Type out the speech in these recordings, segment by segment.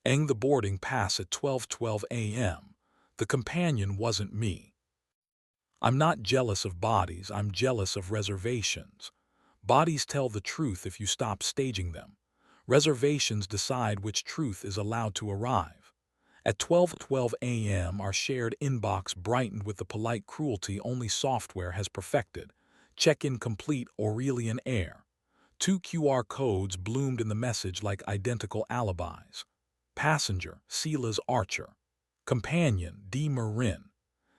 Eng the boarding pass at 12:12 a.m. The companion wasn't me. I'm not jealous of bodies, I'm jealous of reservations. Bodies tell the truth if you stop staging them. Reservations decide which truth is allowed to arrive. At 12:12 a.m. our shared inbox brightened with the polite cruelty only software has perfected. Check-in complete, Aurelian Air. 2 QR codes bloomed in the message like identical alibis. Passenger, Silas Archer. Companion, D. Marin.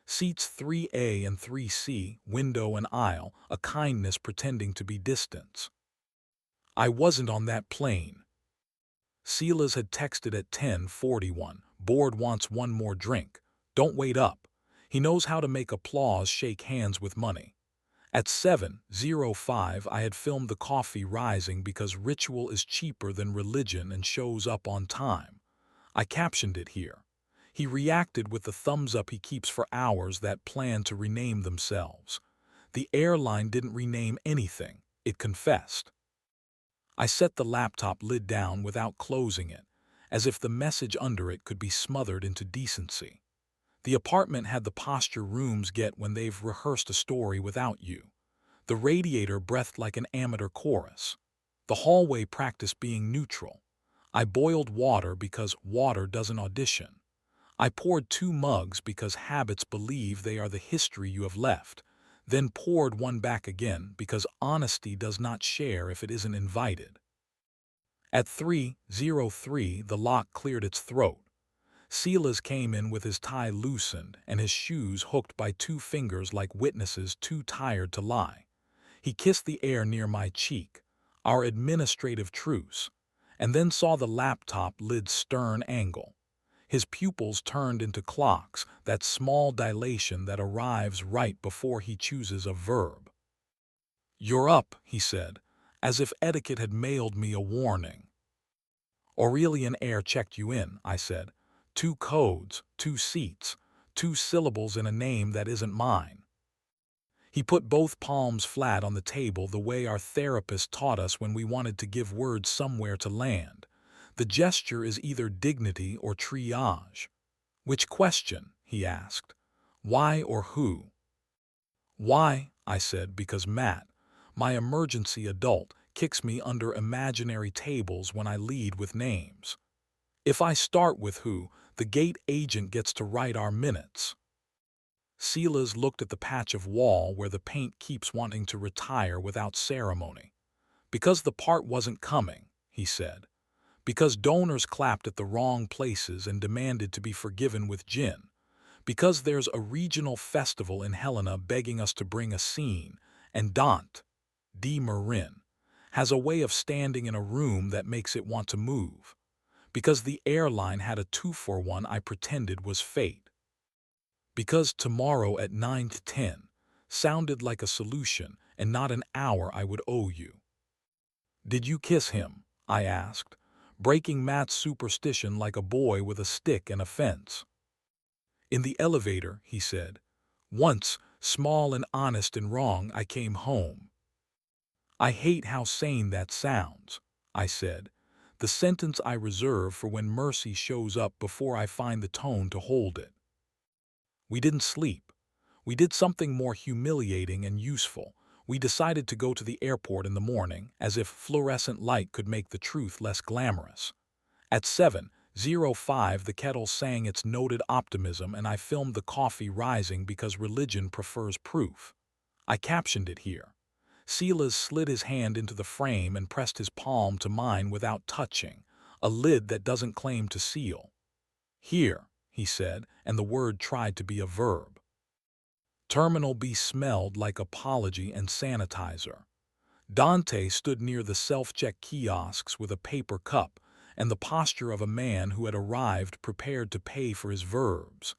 Seats 3A and 3C, window and aisle, a kindness pretending to be distance. I wasn't on that plane. Silas had texted at 10:41. Board wants one more drink. Don't wait up. He knows how to make applause shake hands with money. At 7:05 I had filmed the coffee rising because ritual is cheaper than religion and shows up on time. I captioned it here. He reacted with the thumbs up he keeps for hours that plan to rename themselves. The airline didn't rename anything, it confessed. I set the laptop lid down without closing it, as if the message under it could be smothered into decency. The apartment had the posture rooms get when they've rehearsed a story without you. The radiator breathed like an amateur chorus. The hallway practiced being neutral. I boiled water because water doesn't audition. I poured 2 mugs because habits believe they are the history you have left, then poured one back again because honesty does not share if it isn't invited. At 3:03 the lock cleared its throat. Silas came in with his tie loosened and his shoes hooked by 2 fingers like witnesses too tired to lie. He kissed the air near my cheek, our administrative truce, and then saw the laptop lid's stern angle. His pupils turned into clocks, that small dilation that arrives right before he chooses a verb. "You're up," he said, as if etiquette had mailed me a warning. "Aurelian Air checked you in," I said. 2 codes, 2 seats, 2 syllables in a name that isn't mine. He put both palms flat on the table the way our therapist taught us when we wanted to give words somewhere to land. The gesture is either dignity or triage. "Which question?" he asked. "Why or who?" "Why," I said, because Matt, my emergency adult, kicks me under imaginary tables when I lead with names. If I start with who, the gate agent gets to write our minutes. Silas looked at the patch of wall where the paint keeps wanting to retire without ceremony. "Because the part wasn't coming," he said. "Because donors clapped at the wrong places and demanded to be forgiven with gin. Because there's a regional festival in Helena begging us to bring a scene, and Dante, D. Marin, has a way of standing in a room that makes it want to move. Because the airline had a 2-for-1 I pretended was fate. Because tomorrow at 9 to 10 sounded like a solution and not an hour I would owe you." "Did you kiss him?" I asked, breaking Matt's superstition like a boy with a stick and a fence. "In the elevator," he said. "Once, small and honest and wrong, I came home." "I hate how sane that sounds," I said, the sentence I reserve for when mercy shows up before I find the tone to hold it. We didn't sleep. We did something more humiliating and useful. We decided to go to the airport in the morning, as if fluorescent light could make the truth less glamorous. At 7:05 the kettle sang its noted optimism and I filmed the coffee rising because religion prefers proof. I captioned it here. Silas slid his hand into the frame and pressed his palm to mine without touching, a lid that doesn't claim to seal. "Here," he said, and the word tried to be a verb. Terminal B smelled like apology and sanitizer. Dante stood near the self-check kiosks with a paper cup and the posture of a man who had arrived prepared to pay for his verbs.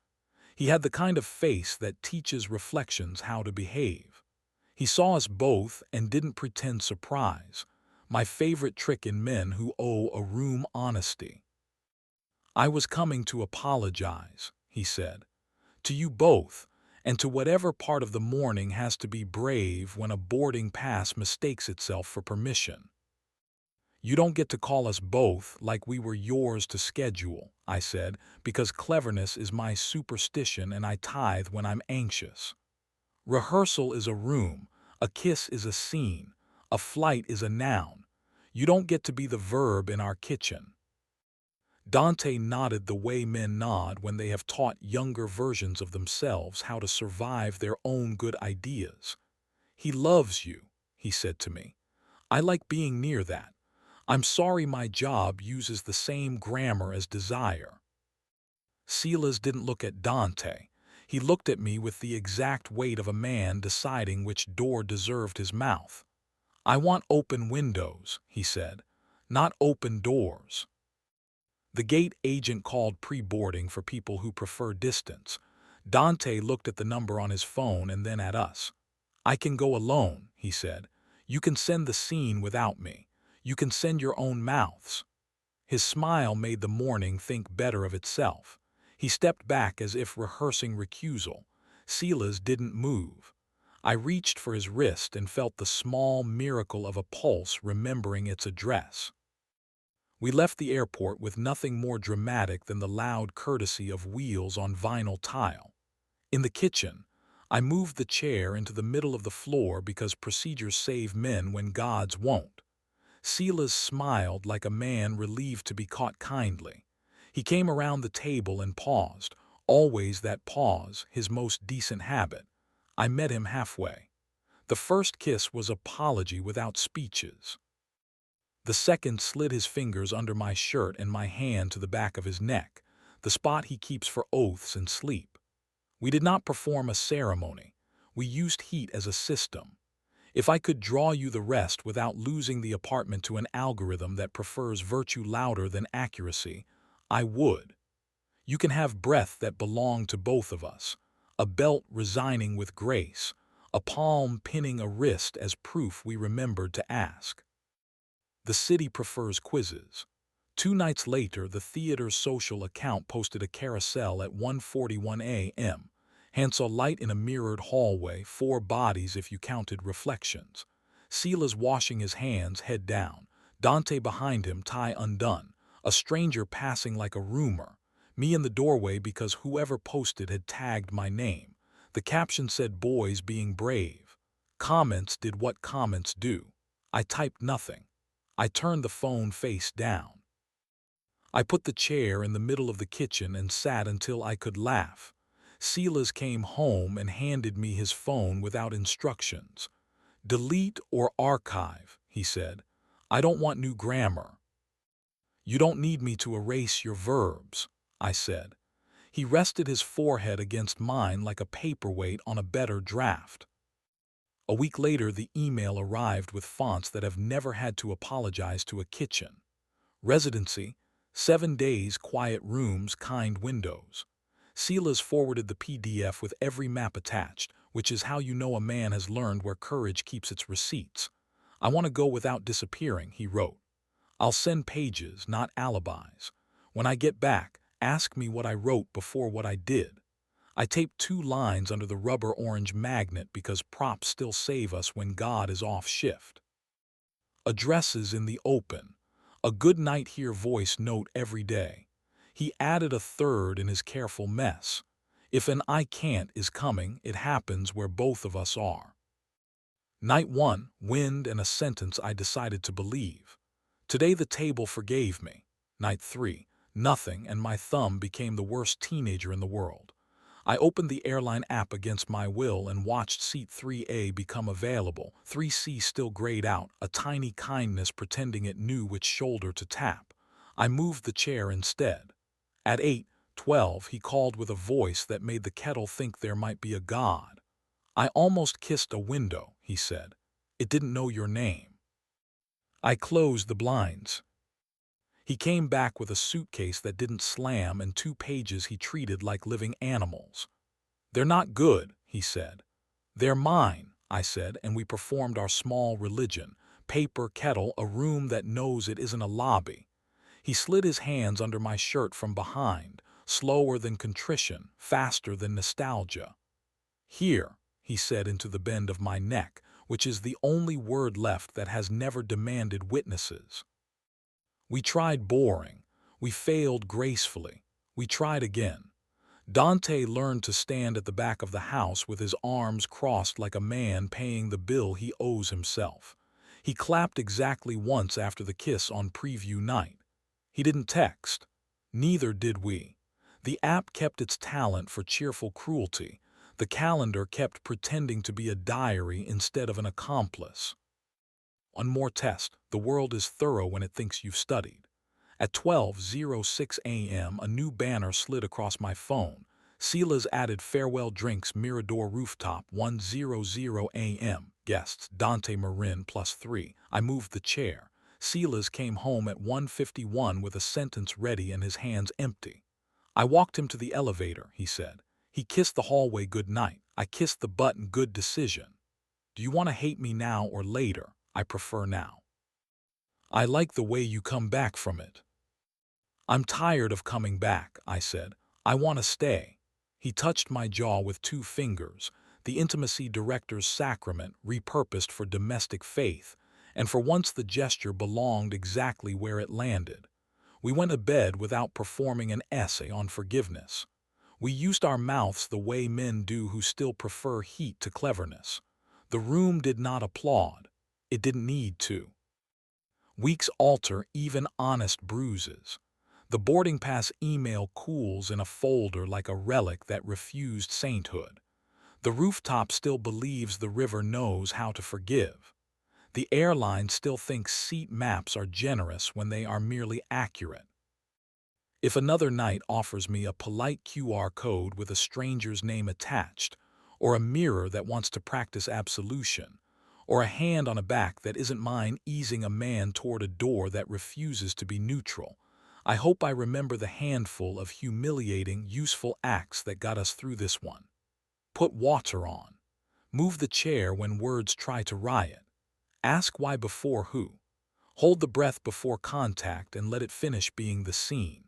He had the kind of face that teaches reflections how to behave. He saw us both and didn't pretend surprise, my favorite trick in men who owe a room honesty. "I was coming to apologize," he said, "to you both, and to whatever part of the morning has to be brave when a boarding pass mistakes itself for permission. You don't get to call us both like we were yours to schedule, I said, because cleverness is my superstition and I tithe when I'm anxious. Rehearsal is a room, a kiss is a scene, a flight is a noun. You don't get to be the verb in our kitchen. Dante nodded the way men nod when they have taught younger versions of themselves how to survive their own good ideas. He loves you, he said to me. I like being near that. I'm sorry my job uses the same grammar as desire. Silas didn't look at Dante. He looked at me with the exact weight of a man deciding which door deserved his mouth. I want open windows, he said, not open doors. The gate agent called pre-boarding for people who prefer distance. Dante looked at the number on his phone and then at us. I can go alone, he said. You can send the scene without me. You can send your own mouths. His smile made the morning think better of itself. He stepped back as if rehearsing recusal. Silas didn't move. I reached for his wrist and felt the small miracle of a pulse remembering its address. We left the airport with nothing more dramatic than the loud courtesy of wheels on vinyl tile. In the kitchen, I moved the chair into the middle of the floor because procedures save men when gods won't. Silas smiled like a man relieved to be caught kindly. He came around the table and paused, always that pause, his most decent habit. I met him halfway. The first kiss was apology without speeches. The second slid his fingers under my shirt and my hand to the back of his neck, the spot he keeps for oaths and sleep. We did not perform a ceremony. We used heat as a system. If I could draw you the rest without losing the apartment to an algorithm that prefers virtue louder than accuracy, I would. You can have breath that belonged to both of us, a belt resigning with grace, a palm pinning a wrist as proof we remembered to ask. The city prefers quizzes. 2 nights later, the theater's social account posted a carousel at 1:41 a.m. Han saw light in a mirrored hallway, 4 bodies if you counted reflections. Silas washing his hands, head down. Dante behind him, tie undone. A stranger passing like a rumor. Me in the doorway because whoever posted had tagged my name. The caption said boys being brave. Comments did what comments do. I typed nothing. I turned the phone face down. I put the chair in the middle of the kitchen and sat until I could laugh. Silas came home and handed me his phone without instructions. Delete or archive, he said. I don't want new grammar. You don't need me to erase your verbs, I said. He rested his forehead against mine like a paperweight on a better draft. A week later, the email arrived with fonts that have never had to apologize to a kitchen. Residency, 7 days, quiet rooms, kind windows. Silas forwarded the PDF with every map attached, which is how you know a man has learned where courage keeps its receipts. I want to go without disappearing, he wrote. I'll send pages, not alibis. When I get back, ask me what I wrote before what I did. I taped 2 lines under the rubber orange magnet because props still save us when God is off shift. Addresses in the open. A good night here voice note every day. He added a third in his careful mess. If an I can't is coming, it happens where both of us are. Night 1, wind and a sentence I decided to believe. Today the table forgave me. Night 3, nothing, and my thumb became the worst teenager in the world. I opened the airline app against my will and watched seat 3A become available, 3C still grayed out, a tiny kindness pretending it knew which shoulder to tap. I moved the chair instead. At 8:12, he called with a voice that made the kettle think there might be a God. I almost kissed a window, he said. It didn't know your name. I closed the blinds. He came back with a suitcase that didn't slam and 2 pages he treated like living animals. They're not good, he said. They're mine, I said, and we performed our small religion. Paper, kettle, a room that knows it isn't a lobby. He slid his hands under my shirt from behind, slower than contrition, faster than nostalgia. Here, he said into the bend of my neck, which is the only word left that has never demanded witnesses. We tried boring. We failed gracefully. We tried again. Dante learned to stand at the back of the house with his arms crossed like a man paying the bill he owes himself. He clapped exactly once after the kiss on preview night. He didn't text. Neither did we. The app kept its talent for cheerful cruelty. The calendar kept pretending to be a diary instead of an accomplice. One more test. The world is thorough when it thinks you've studied. At 12:06 a.m., a new banner slid across my phone. Silas added farewell drinks Mirador rooftop 1:00 a.m. Guests Dante Marin +3. I moved the chair. Silas came home at 1:51 with a sentence ready and his hands empty. I walked him to the elevator, he said. He kissed the hallway goodnight. I kissed the button good decision. Do you want to hate me now or later? I prefer now. I like the way you come back from it. I'm tired of coming back, I said. I want to stay. He touched my jaw with 2 fingers, the intimacy director's sacrament repurposed for domestic faith, and for once the gesture belonged exactly where it landed. We went to bed without performing an essay on forgiveness. We used our mouths the way men do who still prefer heat to cleverness. The room did not applaud. It didn't need to. Weeks alter even honest bruises. The boarding pass email cools in a folder like a relic that refused sainthood. The rooftop still believes the river knows how to forgive. The airline still thinks seat maps are generous when they are merely accurate. If another night offers me a polite QR code with a stranger's name attached, or a mirror that wants to practice absolution, or a hand on a back that isn't mine easing a man toward a door that refuses to be neutral, I hope I remember the handful of humiliating, useful acts that got us through this one. Put water on. Move the chair when words try to riot. Ask why before who. Hold the breath before contact and let it finish being the scene.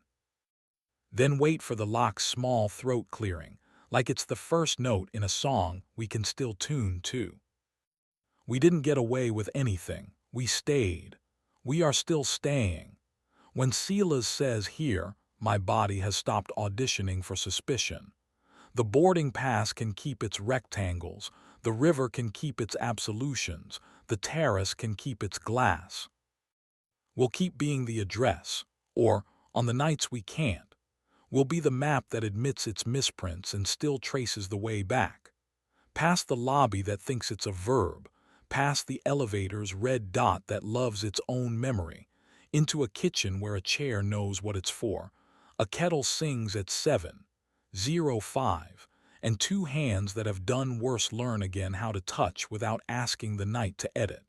Then wait for the lock's small throat clearing, like it's the first note in a song we can still tune to. We didn't get away with anything. We stayed. We are still staying. When Silas says here, my body has stopped auditioning for suspicion. The boarding pass can keep its rectangles, the river can keep its absolutions, the terrace can keep its glass. We'll keep being the address, or, on the nights we can't, we'll be the map that admits its misprints and still traces the way back. Past the lobby that thinks it's a verb, past the elevator's red dot that loves its own memory, into a kitchen where a chair knows what it's for, a kettle sings at 7:05, and 2 hands that have done worse learn again how to touch without asking the night to edit.